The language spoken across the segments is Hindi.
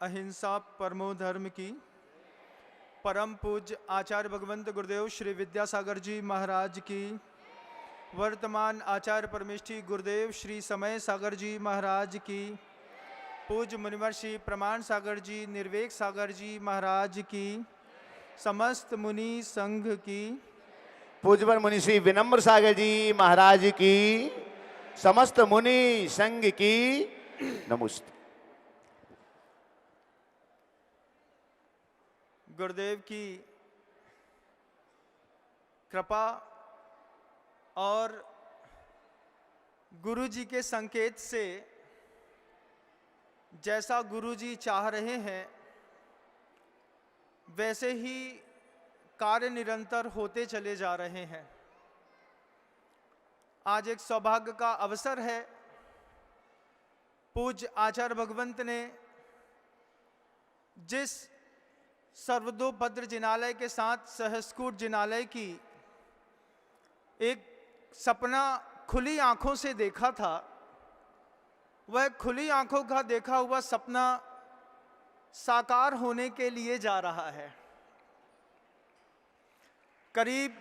अहिंसा परमो धर्म की। परम पूज्य आचार्य भगवंत गुरुदेव श्री विद्यासागर जी महाराज की। वर्तमान आचार्य परमेष्ठी गुरुदेव श्री समय सागर जी महाराज की। पूज्य मुनिवर श्री प्रमाण सागर जी निर्वेक सागर जी महाराज की। समस्त मुनि संघ की। पूज्यवर मुनि श्री विनम्र सागर जी महाराज की, समस्त मुनि संघ की नमस्ते। गुरुदेव की कृपा और गुरु जी के संकेत से जैसा गुरु जी चाह रहे हैं वैसे ही कार्य निरंतर होते चले जा रहे हैं। आज एक सौभाग्य का अवसर है। पूज्य आचार्य भगवंत ने जिस सर्वतोभद्र जिनालय के साथ सहस्कूट जिनालय की एक सपना खुली आंखों से देखा था, वह खुली आंखों का देखा हुआ सपना साकार होने के लिए जा रहा है। करीब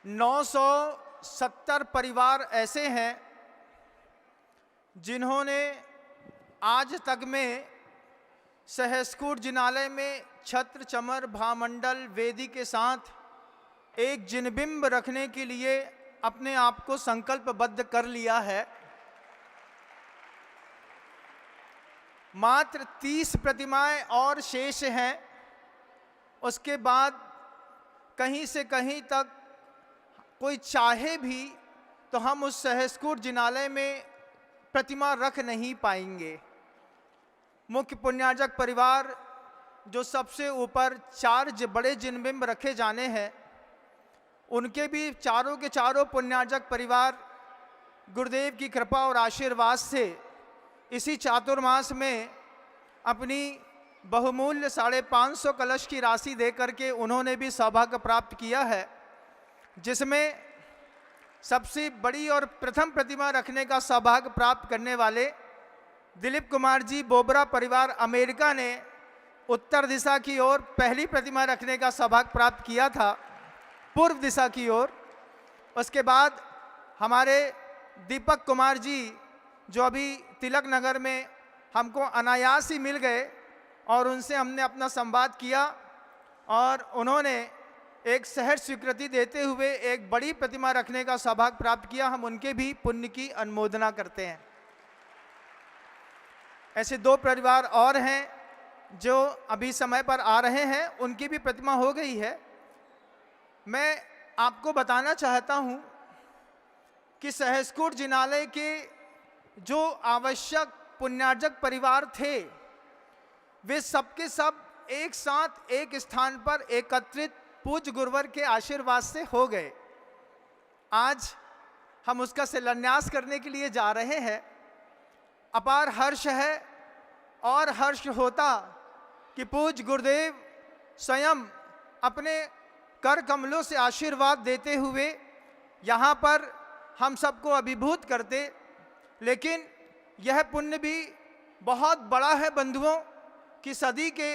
970 परिवार ऐसे हैं जिन्होंने आज तक में सहस्कूट जिनालय में छत्र चमर भामंडल वेदी के साथ एक जिनबिंब रखने के लिए अपने आप को संकल्पबद्ध कर लिया है। मात्र 30 प्रतिमाएं और शेष हैं। उसके बाद कहीं से कहीं तक कोई चाहे भी तो हम उस सहस्कूट जिनालय में प्रतिमा रख नहीं पाएंगे। मुख्य पुण्यार्जक परिवार जो सबसे ऊपर 4 बड़े जिनबिंब रखे जाने हैं, उनके भी चारों के चारों पुण्यार्जक परिवार गुरुदेव की कृपा और आशीर्वाद से इसी चातुर्मास में अपनी बहुमूल्य 550 कलश की राशि दे करके उन्होंने भी सौभाग्य प्राप्त किया है, जिसमें सबसे बड़ी और प्रथम प्रतिमा रखने का सौभाग्य प्राप्त करने वाले दिलीप कुमार जी बोबरा परिवार अमेरिका ने उत्तर दिशा की ओर पहली प्रतिमा रखने का सौभाग्य प्राप्त किया था, पूर्व दिशा की ओर। उसके बाद हमारे दीपक कुमार जी जो अभी तिलक नगर में हमको अनायास ही मिल गए और उनसे हमने अपना संवाद किया और उन्होंने एक सहज स्वीकृति देते हुए एक बड़ी प्रतिमा रखने का सौभाग्य प्राप्त किया। हम उनके भी पुण्य की अनुमोदना करते हैं। ऐसे 2 परिवार और हैं जो अभी समय पर आ रहे हैं, उनकी भी प्रतिमा हो गई है। मैं आपको बताना चाहता हूं कि सहस्कूट जिनालय के जो आवश्यक पुण्यार्जक परिवार थे वे सबके सब एक साथ एक स्थान पर एकत्रित पूज्य गुरुवर के आशीर्वाद से हो गए। आज हम उसका शिलान्यास करने के लिए जा रहे हैं। अपार हर्ष है और हर्ष होता कि पूज्य गुरुदेव स्वयं अपने कर कमलों से आशीर्वाद देते हुए यहाँ पर हम सबको अभिभूत करते। लेकिन यह पुण्य भी बहुत बड़ा है बंधुओं कि सदी के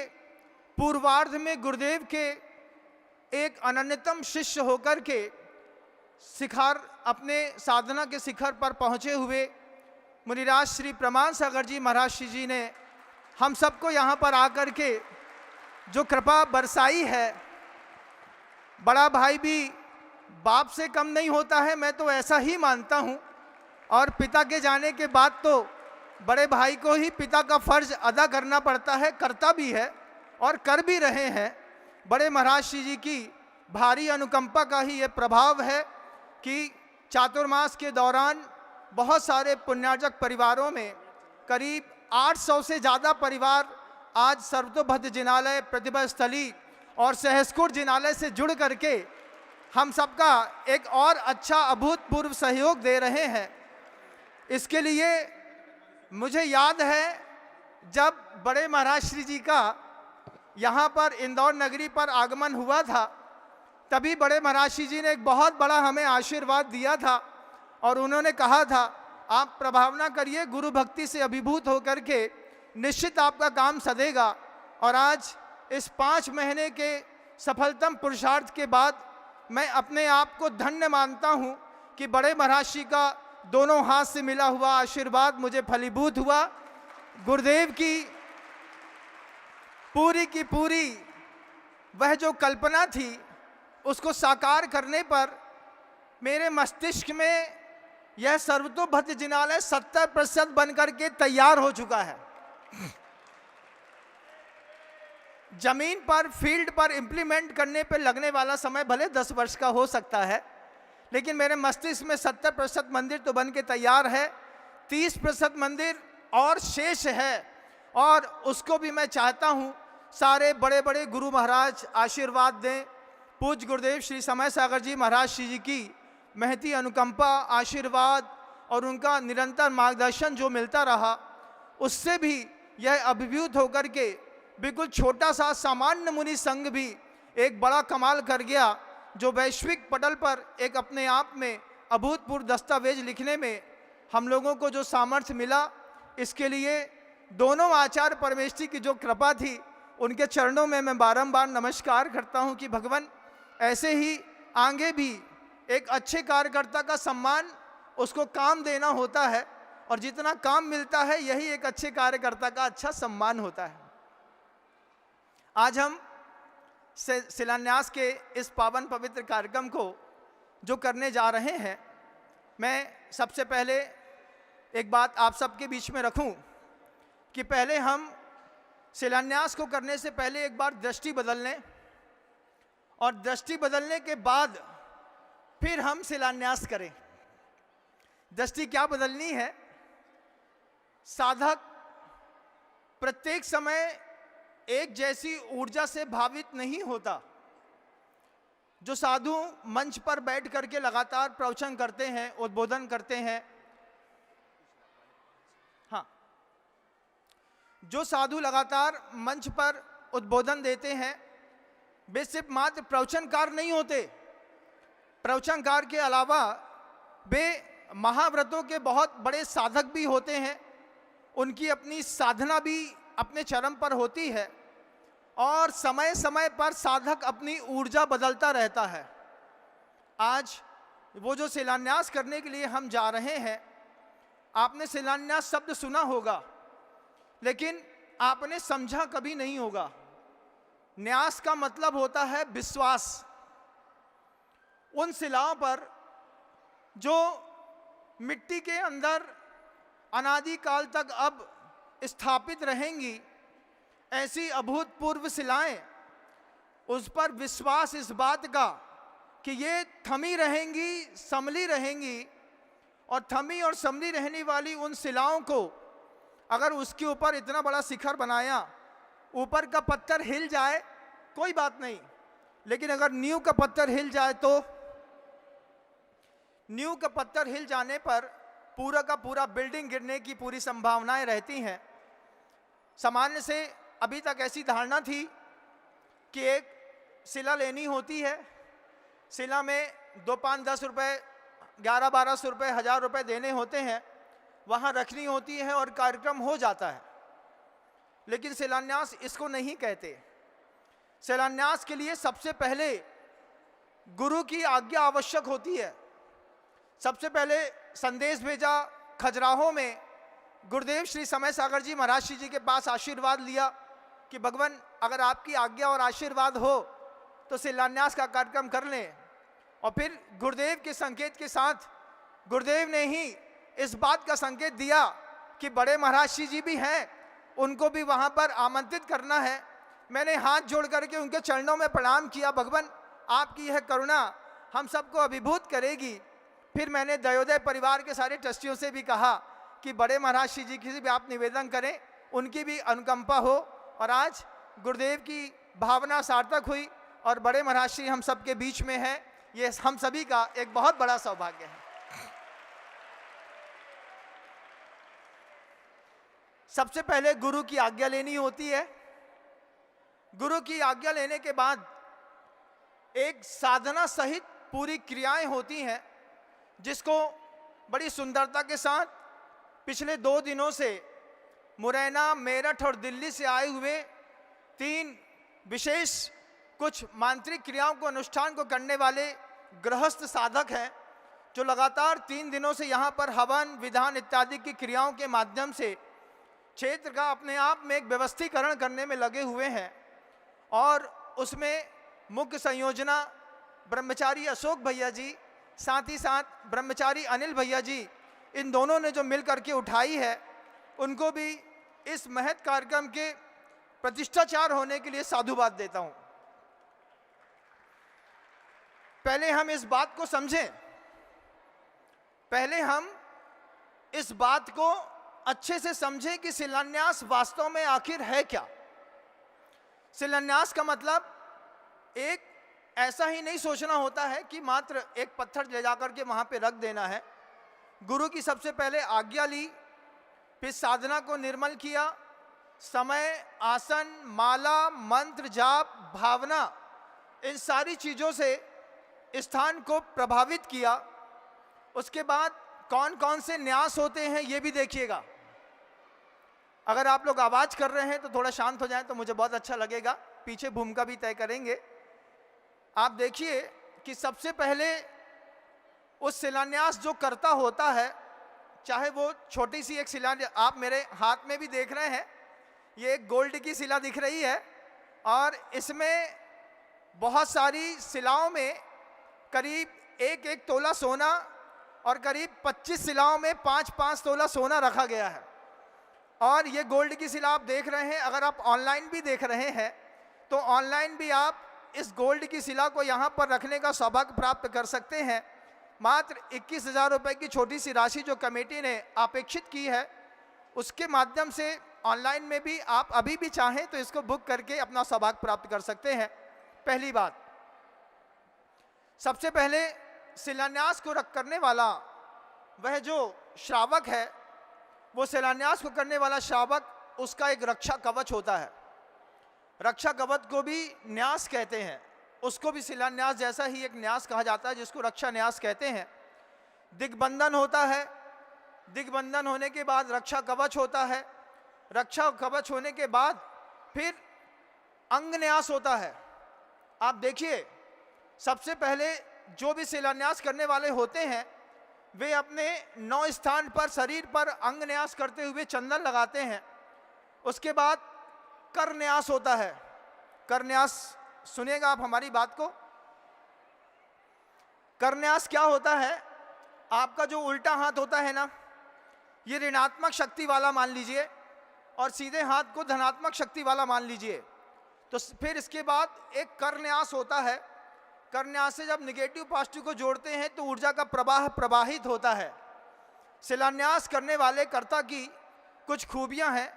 पूर्वार्ध में गुरुदेव के एक अनन्यतम शिष्य होकर के शिखर अपने साधना के शिखर पर पहुँचे हुए मुनिराज श्री प्रमाण सागर जी महाराज जी ने हम सबको यहाँ पर आकर के जो कृपा बरसाई है। बड़ा भाई भी बाप से कम नहीं होता है, मैं तो ऐसा ही मानता हूँ। और पिता के जाने के बाद तो बड़े भाई को ही पिता का फर्ज अदा करना पड़ता है, करता भी है और कर भी रहे हैं। बड़े महाराज जी की भारी अनुकंपा का ही ये प्रभाव है कि चातुर्मास के दौरान बहुत सारे पुण्यार्जक परिवारों में करीब 800 से ज़्यादा परिवार आज सर्वतोभद्र जिनालय, प्रतिभा स्थली और सहस्कूट जिनालय से जुड़ करके हम सबका एक और अच्छा अभूतपूर्व सहयोग दे रहे हैं। इसके लिए मुझे याद है जब बड़े महाराज श्री जी का यहाँ पर इंदौर नगरी पर आगमन हुआ था, तभी बड़े महाराज श्री जी ने एक बहुत बड़ा हमें आशीर्वाद दिया था और उन्होंने कहा था आप प्रभावना करिए, गुरु भक्ति से अभिभूत होकर के निश्चित आपका काम सधेगा। और आज इस 5 महीने के सफलतम पुरुषार्थ के बाद मैं अपने आप को धन्य मानता हूं कि बड़े महाराज जी का दोनों हाथ से मिला हुआ आशीर्वाद मुझे फलीभूत हुआ। गुरुदेव की पूरी वह जो कल्पना थी उसको साकार करने पर मेरे मस्तिष्क में यह सर्वतोभद्र जिनालय 70% बनकर के तैयार हो चुका है। जमीन पर, फील्ड पर इंप्लीमेंट करने पर लगने वाला समय भले 10 वर्ष का हो सकता है, लेकिन मेरे मस्तिष्क में 70% मंदिर तो बन के तैयार है। 30% मंदिर और शेष है, और उसको भी मैं चाहता हूँ सारे बड़े बड़े गुरु महाराज आशीर्वाद दें। पूज्य गुरुदेव श्री समय सागर जी महाराज जी की महती अनुकंपा, आशीर्वाद और उनका निरंतर मार्गदर्शन जो मिलता रहा, उससे भी यह अभिभूत होकर के बिल्कुल छोटा सा सामान्य मुनि संघ भी एक बड़ा कमाल कर गया, जो वैश्विक पटल पर एक अपने आप में अभूतपूर्व दस्तावेज लिखने में हम लोगों को जो सामर्थ्य मिला, इसके लिए दोनों आचार्य परमेष्ठी की जो कृपा थी, उनके चरणों में मैं बारंबार नमस्कार करता हूं कि भगवान ऐसे ही आगे भी एक अच्छे कार्यकर्ता का सम्मान उसको काम देना होता है, और जितना काम मिलता है यही एक अच्छे कार्यकर्ता का अच्छा सम्मान होता है। आज हम शिलान्यास के इस पावन पवित्र कार्यक्रम को जो करने जा रहे हैं, मैं सबसे पहले एक बात आप सबके बीच में रखूं कि पहले हम शिलान्यास को करने से पहले एक बार दृष्टि बदल लें, और दृष्टि बदलने के बाद फिर हम शिलान्यास करें। दृष्टि क्या बदलनी है? साधक प्रत्येक समय एक जैसी ऊर्जा से भावित नहीं होता। जो साधु मंच पर बैठ करके लगातार प्रवचन करते हैं, उद्बोधन करते हैं, हाँ, जो साधु लगातार मंच पर उद्बोधन देते हैं, वे सिर्फ मात्र प्रवचनकार नहीं होते। प्रवचनकार के अलावा वे महाव्रतों के बहुत बड़े साधक भी होते हैं। उनकी अपनी साधना भी अपने चरम पर होती है, और समय समय पर साधक अपनी ऊर्जा बदलता रहता है। आज वो जो शिलान्यास करने के लिए हम जा रहे हैं, आपने शिलान्यास शब्द सुना होगा, लेकिन आपने समझा कभी नहीं होगा। न्यास का मतलब होता है विश्वास। उन शिलाओं पर जो मिट्टी के अंदर अनादिकाल तक अब स्थापित रहेंगी, ऐसी अभूतपूर्व शिलाएं, उस पर विश्वास इस बात का कि ये थमी रहेंगी, संभली रहेंगी, और थमी और संभली रहने वाली उन शिलाओं को अगर उसके ऊपर इतना बड़ा शिखर बनाया, ऊपर का पत्थर हिल जाए कोई बात नहीं, लेकिन अगर नींव का पत्थर हिल जाए तो नींव का पत्थर हिल जाने पर पूरा का पूरा बिल्डिंग गिरने की पूरी संभावनाएं रहती हैं। सामान्य से अभी तक ऐसी धारणा थी कि एक शिला लेनी होती है, शिला में 2, 5, 10 रुपये, 11, 1200 रुपये, 1000 रुपये देने होते हैं, वहाँ रखनी होती है और कार्यक्रम हो जाता है। लेकिन शिलान्यास इसको नहीं कहते। शिलान्यास के लिए सबसे पहले गुरु की आज्ञा आवश्यक होती है। सबसे पहले संदेश भेजा खजुराहो में, गुरुदेव श्री समय सागर जी महाराज जी के पास आशीर्वाद लिया कि भगवान अगर आपकी आज्ञा और आशीर्वाद हो तो शिलान्यास का कार्यक्रम कर लें। और फिर गुरुदेव के संकेत के साथ गुरुदेव ने ही इस बात का संकेत दिया कि बड़े महाराज जी भी हैं, उनको भी वहाँ पर आमंत्रित करना है। मैंने हाथ जोड़ करके उनके चरणों में प्रणाम किया, भगवान आपकी यह करुणा हम सबको अभिभूत करेगी। फिर मैंने दयोदय परिवार के सारे ट्रस्टियों से भी कहा कि बड़े महाराज जी की भी आप निवेदन करें, उनकी भी अनुकंपा हो। और आज गुरुदेव की भावना सार्थक हुई और बड़े महाराज जी हम सबके बीच में हैं, ये हम सभी का एक बहुत बड़ा सौभाग्य है। सबसे पहले गुरु की आज्ञा लेनी होती है। गुरु की आज्ञा लेने के बाद एक साधना सहित पूरी क्रियाएं होती हैं, जिसको बड़ी सुंदरता के साथ पिछले 2 दिनों से मुरैना, मेरठ और दिल्ली से आए हुए 3 विशेष कुछ मांत्रिक क्रियाओं को, अनुष्ठान को करने वाले गृहस्थ साधक हैं, जो लगातार 3 दिनों से यहाँ पर हवन, विधान इत्यादि की क्रियाओं के माध्यम से क्षेत्र का अपने आप में एक व्यवस्थीकरण करने में लगे हुए हैं। और उसमें मुख्य संयोजना ब्रह्मचारी अशोक भैया जी, साथ ही साथ ब्रह्मचारी अनिल भैया जी, इन दोनों ने जो मिल करके उठाई है, उनको भी इस महत् कार्यक्रम के प्रतिष्ठाचार होने के लिए साधुवाद देता हूं। पहले हम इस बात को समझें, पहले हम इस बात को अच्छे से समझें कि शिलान्यास वास्तव में आखिर है क्या। शिलान्यास का मतलब एक ऐसा ही नहीं सोचना होता है कि मात्र एक पत्थर ले जाकर के वहां पे रख देना है। गुरु की सबसे पहले आज्ञा ली, फिर साधना को निर्मल किया, समय, आसन, माला, मंत्र, जाप, भावना, इन सारी चीज़ों से स्थान को प्रभावित किया। उसके बाद कौन कौन से न्यास होते हैं ये भी देखिएगा। अगर आप लोग आवाज़ कर रहे हैं तो थोड़ा शांत हो जाएं तो मुझे बहुत अच्छा लगेगा, पीछे भूमिका भी तय करेंगे। आप देखिए कि सबसे पहले उस शिलान्यास जो करता होता है, चाहे वो छोटी सी एक शिला, आप मेरे हाथ में भी देख रहे हैं, ये एक गोल्ड की शिला दिख रही है और इसमें बहुत सारी शिलाओं में करीब 1-1 तोला सोना और करीब 25 शिलाओं में 5-5 तोला सोना रखा गया है। और ये गोल्ड की शिला आप देख रहे हैं। अगर आप ऑनलाइन भी देख रहे हैं तो ऑनलाइन भी आप इस गोल्ड की शिला को यहाँ पर रखने का सौभाग्य प्राप्त कर सकते हैं। मात्र 21,000 रुपये की छोटी सी राशि जो कमेटी ने अपेक्षित की है, उसके माध्यम से ऑनलाइन में भी आप अभी भी चाहें तो इसको बुक करके अपना सौभाग्य प्राप्त कर सकते हैं। पहली बात, सबसे पहले शिलान्यास को करने वाला वह जो श्रावक है, वो शिलान्यास को करने वाला श्रावक, उसका एक रक्षा कवच होता है। रक्षा कवच को भी न्यास कहते हैं, उसको भी शिलान्यास जैसा ही एक न्यास कहा जाता है, जिसको रक्षा न्यास कहते हैं। दिग्बंधन होता है, दिग्बंधन होने के बाद रक्षा कवच होता है, रक्षा कवच होने के बाद फिर अंग न्यास होता है। आप देखिए, सबसे पहले जो भी शिलान्यास करने वाले होते हैं वे अपने 9 स्थान पर शरीर पर अंग न्यास करते हुए चंदन लगाते हैं। उसके बाद कर न्यास होता है। कर न्यास सुनिएगा आप हमारी बात को। कर न्यास क्या होता है? आपका जो उल्टा हाथ होता है ना, ये ऋणात्मक शक्ति वाला मान लीजिए और सीधे हाथ को धनात्मक शक्ति वाला मान लीजिए। तो फिर इसके बाद एक कर न्यास होता है। कर न्यास से जब निगेटिव पॉजिटिव को जोड़ते हैं तो ऊर्जा का प्रवाह प्रवाहित होता है। शिलान्यास करने वाले कर्ता की कुछ खूबियां हैं।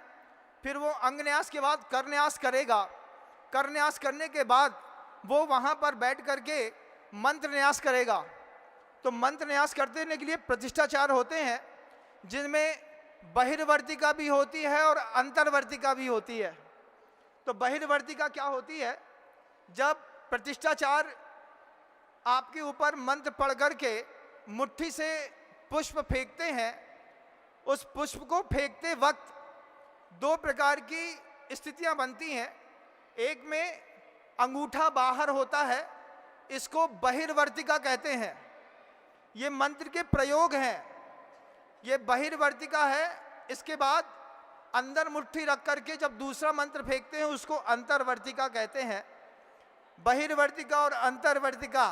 फिर वो अंग न्यास के बाद कर न्यास करेगा। कर न्यास करने के बाद वो वहाँ पर बैठ करके मंत्र न्यास करेगा। तो मंत्र न्यास करने के लिए प्रतिष्ठाचार होते हैं, जिनमें बहिर्वर्तिका भी होती है और अंतर्वर्तिका भी होती है। तो बहिर्वर्तिका क्या होती है? जब प्रतिष्ठाचार आपके ऊपर मंत्र पढ़ करके मुट्ठी से पुष्प फेंकते हैं, उस पुष्प को फेंकते वक्त 2 प्रकार की स्थितियां बनती हैं। एक में अंगूठा बाहर होता है, इसको बहिर्वर्तिका कहते हैं। ये मंत्र के प्रयोग हैं, ये बहिर्वर्तिका है। इसके बाद अंदर मुट्ठी रख करके जब दूसरा मंत्र फेंकते हैं उसको अंतर्वर्तिका कहते हैं। बहिर्वर्तिका और अंतर्वर्तिका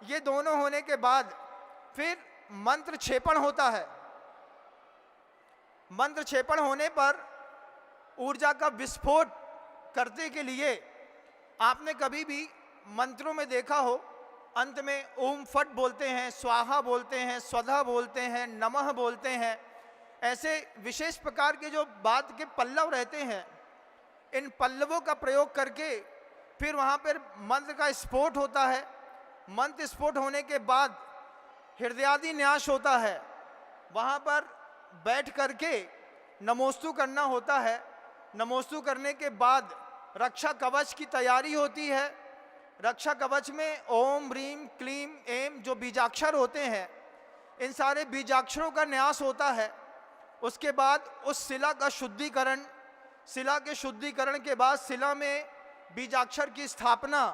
ये दोनों होने के बाद फिर मंत्र क्षेपण होता है। मंत्र क्षेपण होने पर ऊर्जा का विस्फोट करने के लिए आपने कभी भी मंत्रों में देखा हो, अंत में ओम फट बोलते हैं, स्वाहा बोलते हैं, स्वधा बोलते हैं, नमः बोलते हैं। ऐसे विशेष प्रकार के जो बाद के पल्लव रहते हैं, इन पल्लवों का प्रयोग करके फिर वहाँ पर मंत्र का स्फोट होता है। मंत्र स्फोट होने के बाद हृदयादि न्यास होता है। वहाँ पर बैठ करके नमोस्तु करना होता है। नमोस्तु करने के बाद रक्षा कवच की तैयारी होती है। रक्षा कवच में ओम ह्रीम क्लीम एम जो बीजाक्षर होते हैं, इन सारे बीजाक्षरों का न्यास होता है। उसके बाद उस शिला का शुद्धिकरण, शिला के शुद्धिकरण के बाद शिला में बीजाक्षर की स्थापना,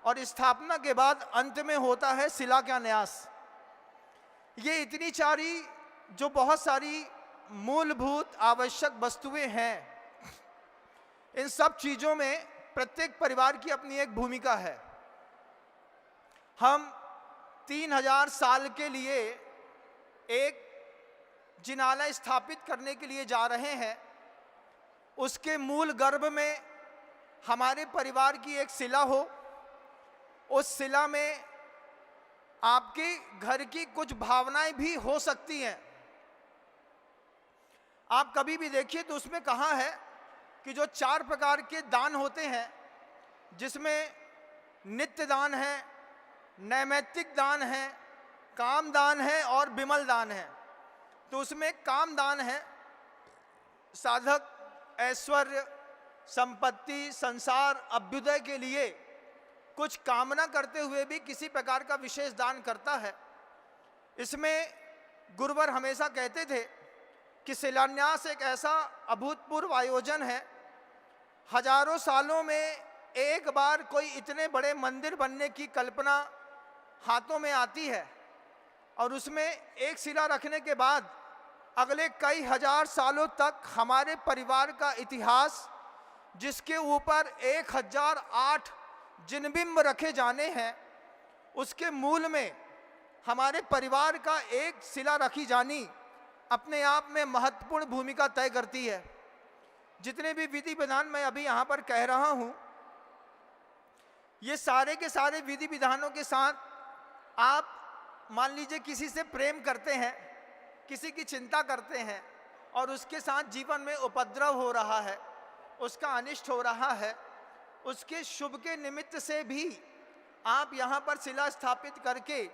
और स्थापना के बाद अंत में होता है शिला का न्यास। ये इतनी सारी जो बहुत सारी मूलभूत आवश्यक वस्तुएं हैं, इन सब चीजों में प्रत्येक परिवार की अपनी एक भूमिका है। हम 3000 साल के लिए एक जिनालय स्थापित करने के लिए जा रहे हैं। उसके मूल गर्भ में हमारे परिवार की एक शिला हो, उस शिला में आपके घर की कुछ भावनाएं भी हो सकती हैं। आप कभी भी देखिए तो उसमें कहा है कि जो 4 प्रकार के दान होते हैं, जिसमें नित्य दान है, नैमित्तिक दान है, काम दान है और विमल दान है। तो उसमें काम दान है, साधक ऐश्वर्य, संपत्ति, संसार, अभ्युदय के लिए कुछ कामना करते हुए भी किसी प्रकार का विशेष दान करता है। इसमें गुरुवर हमेशा कहते थे कि शिलान्यास एक ऐसा अभूतपूर्व आयोजन है, हजारों सालों में एक बार कोई इतने बड़े मंदिर बनने की कल्पना हाथों में आती है, और उसमें एक शिला रखने के बाद अगले कई हजार सालों तक हमारे परिवार का इतिहास, जिसके ऊपर 1008 जिनबिंब रखे जाने हैं, उसके मूल में हमारे परिवार का एक शिला रखी जानी अपने आप में महत्वपूर्ण भूमिका तय करती है। जितने भी विधि विधान मैं अभी यहाँ पर कह रहा हूँ, ये सारे के सारे विधि विधानों के साथ आप मान लीजिए किसी से प्रेम करते हैं, किसी की चिंता करते हैं, और उसके साथ जीवन में उपद्रव हो रहा है, उसका अनिष्ट हो रहा है, उसके शुभ के निमित्त से भी आप यहाँ पर शिला स्थापित करके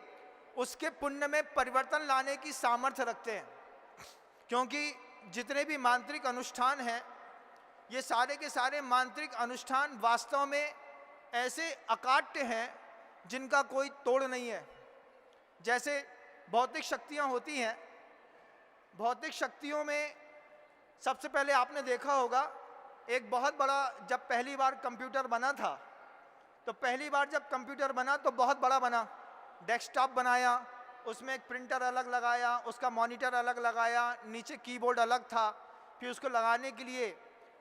उसके पुण्य में परिवर्तन लाने की सामर्थ्य रखते हैं। क्योंकि जितने भी मांत्रिक अनुष्ठान हैं, ये सारे के सारे मांत्रिक अनुष्ठान वास्तव में ऐसे अकाट्य हैं जिनका कोई तोड़ नहीं है। जैसे भौतिक शक्तियाँ होती हैं, भौतिक शक्तियों में सबसे पहले आपने देखा होगा, एक बहुत बड़ा, जब पहली बार कंप्यूटर बना था, तो पहली बार जब कंप्यूटर बना तो बहुत बड़ा बना, डेस्कटॉप बनाया, उसमें एक प्रिंटर अलग लगाया, उसका मॉनिटर अलग लगाया, नीचे कीबोर्ड अलग था, फिर उसको लगाने के लिए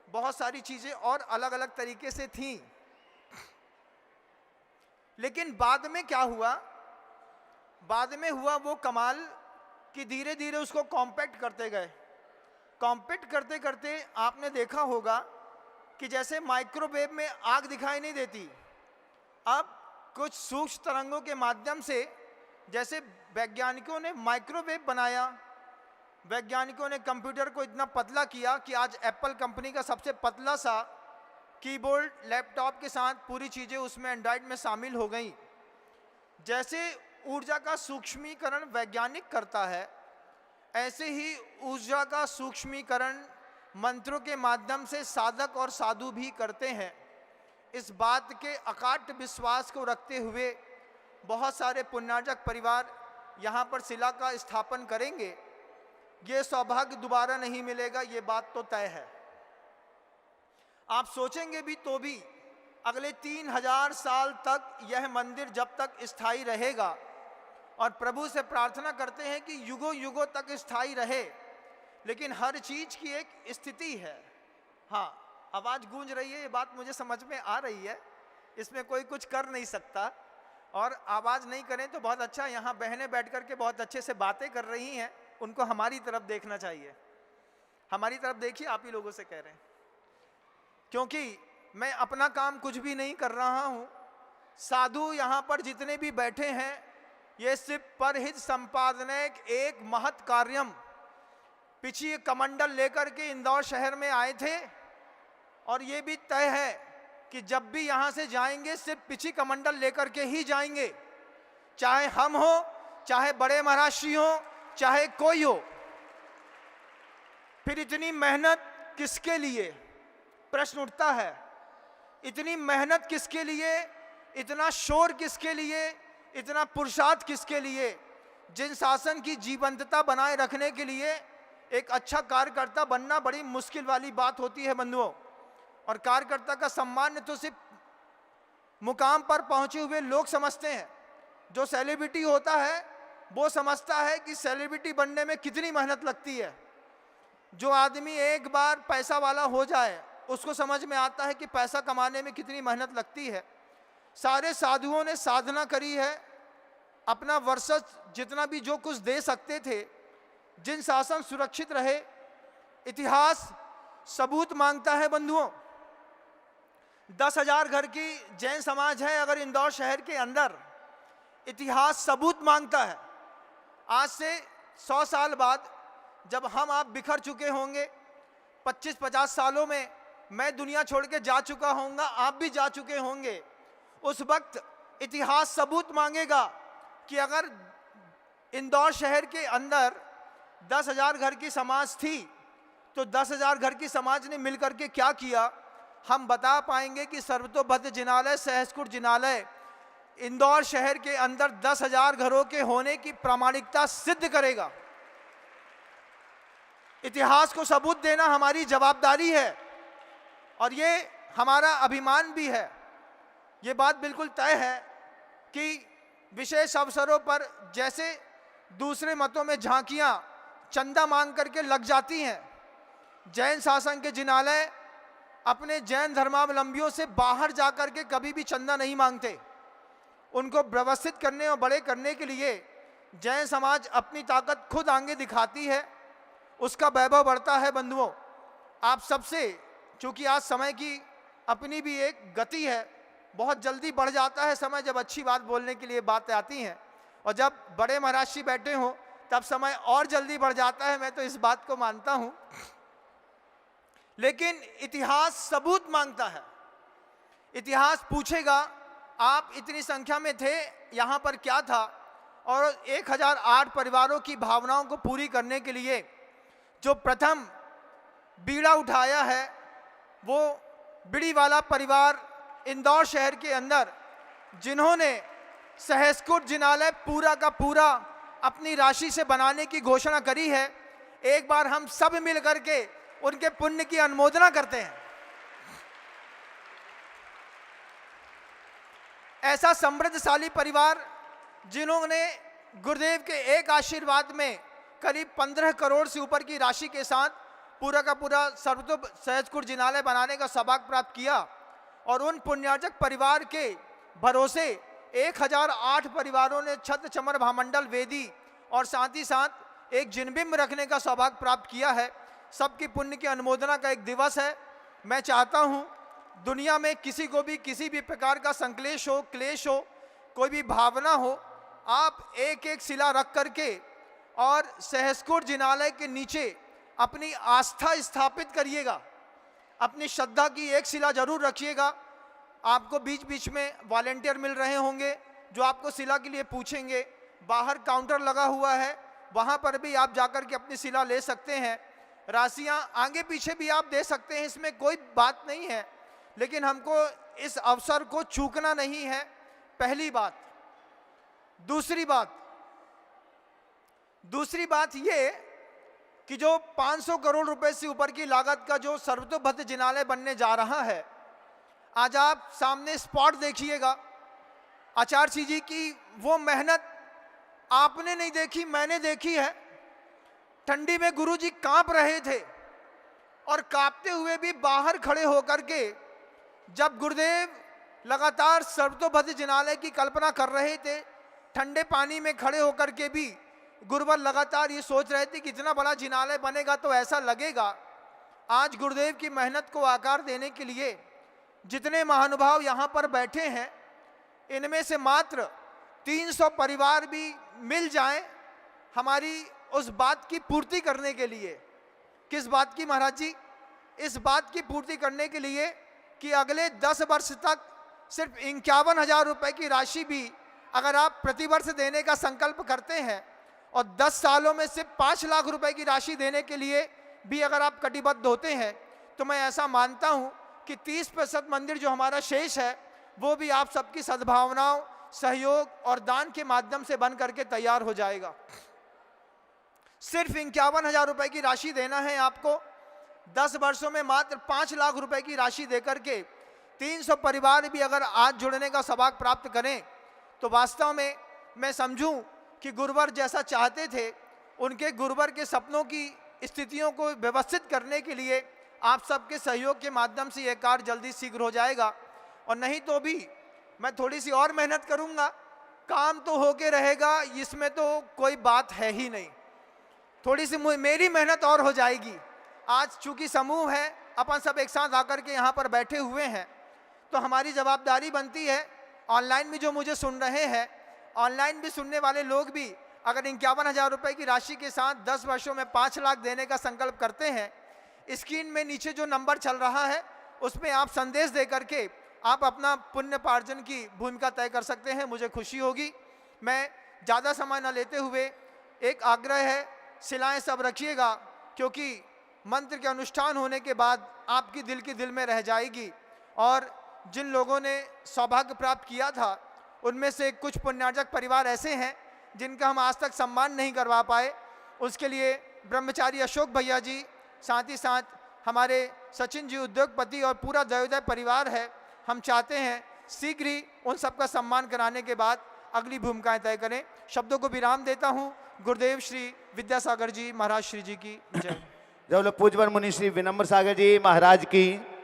बहुत सारी चीज़ें और अलग अलग तरीके से थीं। लेकिन बाद में क्या हुआ, बाद में हुआ वो कमाल कि धीरे धीरे उसको कॉम्पैक्ट करते गए। कॉम्पैक्ट करते करते आपने देखा होगा कि जैसे माइक्रोवेव में आग दिखाई नहीं देती, अब कुछ सूक्ष्म तरंगों के माध्यम से, जैसे वैज्ञानिकों ने माइक्रोवेव बनाया, वैज्ञानिकों ने कंप्यूटर को इतना पतला किया कि आज एप्पल कंपनी का सबसे पतला सा कीबोर्ड, लैपटॉप के साथ पूरी चीज़ें उसमें एंड्रॉयड में शामिल हो गई। जैसे ऊर्जा का सूक्ष्मीकरण वैज्ञानिक करता है, ऐसे ही ऊर्जा का सूक्ष्मीकरण मंत्रों के माध्यम से साधक और साधु भी करते हैं। इस बात के अकाट्य विश्वास को रखते हुए बहुत सारे पुण्यार्जक परिवार यहाँ पर शिला का स्थापन करेंगे। ये सौभाग्य दोबारा नहीं मिलेगा, ये बात तो तय है। आप सोचेंगे भी तो भी अगले 3000 साल तक यह मंदिर जब तक स्थायी रहेगा, और प्रभु से प्रार्थना करते हैं कि युगों युगों तक स्थायी रहे। लेकिन हर चीज की एक स्थिति है। हाँ, आवाज गूंज रही है, ये बात मुझे समझ में आ रही है, इसमें कोई कुछ कर नहीं सकता। और आवाज नहीं करें तो बहुत अच्छा, यहाँ बहनें बैठ करके बहुत अच्छे से बातें कर रही हैं, उनको हमारी तरफ देखना चाहिए। हमारी तरफ देखिए, आप ही लोगों से कह रहे हैं, क्योंकि मैं अपना काम कुछ भी नहीं कर रहा हूँ। साधु यहाँ पर जितने भी बैठे हैं, ये सिर्फ परहित संपादन एक महत् कार्यम पिछी कमंडल लेकर के इंदौर शहर में आए थे, और ये भी तय है कि जब भी यहाँ से जाएंगे सिर्फ पिछी कमंडल लेकर के ही जाएंगे, चाहे हम हो, चाहे बड़े महर्षि हो, चाहे कोई हो। फिर इतनी मेहनत किसके लिए, प्रश्न उठता है। इतनी मेहनत किसके लिए, इतना शोर किसके लिए, इतना पुरुषार्थ किसके लिए? जिन शासन की जीवंतता बनाए रखने के लिए एक अच्छा कार्यकर्ता बनना बड़ी मुश्किल वाली बात होती है बंधुओं। और कार्यकर्ता का सम्मान तो सिर्फ मुकाम पर पहुंचे हुए लोग समझते हैं। जो सेलिब्रिटी होता है वो समझता है कि सेलिब्रिटी बनने में कितनी मेहनत लगती है। जो आदमी एक बार पैसा वाला हो जाए उसको समझ में आता है कि पैसा कमाने में कितनी मेहनत लगती है। सारे साधुओं ने साधना करी है, अपना वर्षज जितना भी जो कुछ दे सकते थे, जिन शासन सुरक्षित रहे। इतिहास सबूत मांगता है बंधुओं। 10,000 घर की जैन समाज है अगर इंदौर शहर के अंदर, इतिहास सबूत मांगता है। आज से 100 साल बाद जब हम आप बिखर चुके होंगे, 25-50 सालों में मैं दुनिया छोड़ के जा चुका होऊंगा, आप भी जा चुके होंगे, उस वक्त इतिहास सबूत मांगेगा कि अगर इंदौर शहर के अंदर 10,000 घर की समाज थी तो 10,000 घर की समाज ने मिलकर के क्या किया। हम बता पाएंगे कि सर्वतोभद्र जिनालय, सहसकुट जिनालय इंदौर शहर के अंदर 10,000 घरों के होने की प्रामाणिकता सिद्ध करेगा। इतिहास को सबूत देना हमारी जवाबदारी है और ये हमारा अभिमान भी है। ये बात बिल्कुल तय है कि विशेष अवसरों पर जैसे दूसरे मतों में झांकियां चंदा मांग करके लग जाती हैं, जैन शासन के जिनालय अपने जैन धर्मावलंबियों से बाहर जाकर के कभी भी चंदा नहीं मांगते। उनको व्यवस्थित करने और बड़े करने के लिए जैन समाज अपनी ताकत खुद आगे दिखाती है, उसका वैभव बढ़ता है। बंधुओं, आप सबसे, चूंकि आज समय की अपनी भी एक गति है, बहुत जल्दी बढ़ जाता है समय जब अच्छी बात बोलने के लिए बातें आती हैं, और जब बड़े महाराज जी बैठे हों तब समय और जल्दी बढ़ जाता है। मैं तो इस बात को मानता हूं, लेकिन इतिहास सबूत मांगता है। इतिहास पूछेगा आप इतनी संख्या में थे, यहां पर क्या था। और 1008 परिवारों की भावनाओं को पूरी करने के लिए जो प्रथम बीड़ा उठाया है वो बिड़ी वाला परिवार इंदौर शहर के अंदर, जिन्होंने सहसकुट जिनालय पूरा का पूरा अपनी राशि से बनाने की घोषणा करी है। एक बार हम सब मिल करके उनके पुण्य की अनुमोदना करते हैं। ऐसा समृद्धशाली परिवार जिन्होंने गुरुदेव के एक आशीर्वाद में करीब 15 करोड़ से ऊपर की राशि के साथ पूरा का पूरा सहसकुट जिनालय बनाने का सौभाग्य प्राप्त किया, और उन पुण्यार्जक परिवार के भरोसे 1008 परिवारों ने छत्र चमर भामंडल वेदी और साथ ही साथ एक जिनबिंब रखने का सौभाग्य प्राप्त किया है। सबकी पुण्य की अनुमोदना का एक दिवस है। मैं चाहता हूं दुनिया में किसी को भी किसी भी प्रकार का संक्लेश हो, क्लेश हो, कोई भी भावना हो, आप एक एक शिला रख करके और सहसकुट जिनालय के नीचे अपनी आस्था स्थापित करिएगा। अपनी श्रद्धा की एक शिला जरूर रखिएगा। आपको बीच बीच में वॉलेंटियर मिल रहे होंगे जो आपको शिला के लिए पूछेंगे। बाहर काउंटर लगा हुआ है, वहां पर भी आप जाकर के अपनी शिला ले सकते हैं। राशियां आगे पीछे भी आप दे सकते हैं, इसमें कोई बात नहीं है, लेकिन हमको इस अवसर को चूकना नहीं है, पहली बात। दूसरी बात ये कि जो 500 करोड़ रुपए से ऊपर की लागत का जो सर्वतोभद्र जिनालय बनने जा रहा है, आज आप सामने स्पॉट देखिएगा। आचार्य जी की वो मेहनत आपने नहीं देखी, मैंने देखी है। ठंडी में गुरुजी कांप रहे थे और कांपते हुए भी बाहर खड़े होकर के जब गुरुदेव लगातार सर्वतोभद्र जिनालय की कल्पना कर रहे थे, ठंडे पानी में खड़े होकर के भी गुरुवर लगातार ये सोच रहे थे कि इतना बड़ा जिनालय बनेगा तो ऐसा लगेगा। आज गुरुदेव की मेहनत को आकार देने के लिए जितने महानुभाव यहाँ पर बैठे हैं, इनमें से मात्र 300 परिवार भी मिल जाएं हमारी उस बात की पूर्ति करने के लिए। किस बात की महाराज जी? इस बात की पूर्ति करने के लिए कि अगले 10 वर्ष तक सिर्फ 51,000 रुपए की राशि भी अगर आप प्रतिवर्ष देने का संकल्प करते हैं और 10 सालों में सिर्फ 5 लाख रुपए की राशि देने के लिए भी अगर आप कटिबद्ध होते हैं, तो मैं ऐसा मानता हूं कि 30% मंदिर जो हमारा शेष है वो भी आप सबकी सद्भावनाओं, सहयोग और दान के माध्यम से बन करके तैयार हो जाएगा। सिर्फ 51,000 रुपए की राशि देना है आपको। 10 वर्षों में मात्र 5 लाख रुपए की राशि देकर के 300 परिवार भी अगर आज जुड़ने का सौभाग्य प्राप्त करें तो वास्तव में मैं समझूं कि गुरुवर जैसा चाहते थे, उनके गुरुवर के सपनों की स्थितियों को व्यवस्थित करने के लिए आप सबके सहयोग के माध्यम से यह कार्य जल्दी शीघ्र हो जाएगा। और नहीं तो भी मैं थोड़ी सी और मेहनत करूंगा, काम तो होके रहेगा, इसमें तो कोई बात है ही नहीं। थोड़ी सी मेरी मेहनत और हो जाएगी। आज चूंकि समूह है, अपन सब एक साथ आकर के यहाँ पर बैठे हुए हैं, तो हमारी जवाबदारी बनती है, ऑनलाइन भी जो मुझे सुन रहे हैं, ऑनलाइन भी सुनने वाले लोग भी अगर 51,000 रुपए की राशि के साथ 10 वर्षों में 5 लाख देने का संकल्प करते हैं, स्क्रीन में नीचे जो नंबर चल रहा है उसमें आप संदेश दे करके आप अपना पुण्य पार्जन की भूमिका तय कर सकते हैं। मुझे खुशी होगी। मैं ज़्यादा समय न लेते हुए एक आग्रह है, शिलाएं सब रखिएगा, क्योंकि मंत्र के अनुष्ठान होने के बाद आपकी दिल की दिल में रह जाएगी। और जिन लोगों ने सौभाग्य प्राप्त किया था उनमें से कुछ पुण्यार्जक परिवार ऐसे हैं जिनका हम आज तक सम्मान नहीं करवा पाए। उसके लिए ब्रह्मचारी अशोक भैया जी, साथ ही साथ हमारे सचिन जी उद्योगपति और पूरा दयोदय परिवार है, हम चाहते हैं शीघ्र ही उन सबका सम्मान कराने के बाद अगली भूमिकाएं तय करें। शब्दों को विराम देता हूं। गुरुदेव श्री विद्यासागर जी महाराज श्री जी की जय। जब लोग पूजवर मुनि श्री विनम्र सागर जी महाराज की